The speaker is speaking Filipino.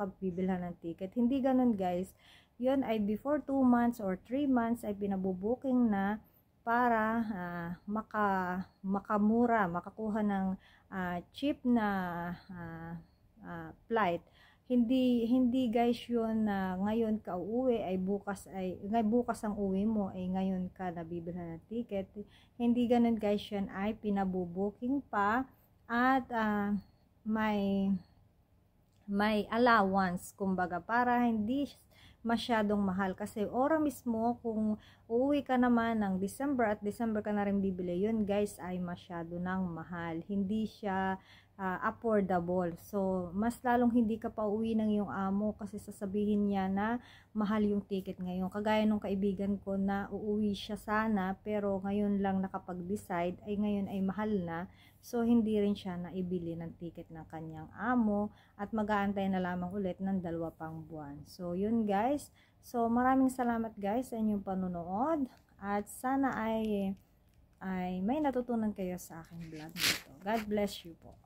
ka bibilhan ng ticket. Hindi ganun guys. Yun ay before 2 months or 3 months ay pinabubuking na para makakuha ng cheap na flight. Hindi guys yun na ngayon ka uuwi ay bukas ang uwi mo ay ngayon ka nabibili ng ticket. Hindi ganun guys, yan ay pinabubuking pa at may allowance kumbaga para hindi masyadong mahal, kasi ora mismo kung uuwi ka naman ng December at December ka na rin bibili, yun guys ay masyado nang mahal, hindi siya affordable. So mas lalong hindi ka pa uwi ng iyong amo kasi sasabihin niya na mahal yung ticket ngayon. Kagaya nung kaibigan ko na uuwi siya sana pero ngayon lang nakapag-decide, ay ngayon ay mahal na. So hindi rin siya naibili ng ticket ng kanyang amo at mag-aantay na lamang ulit ng 2 pang buwan. So yun guys. So maraming salamat guys sa inyong panonood at sana ay may natutunan kayo sa aking vlog nito. God bless you po.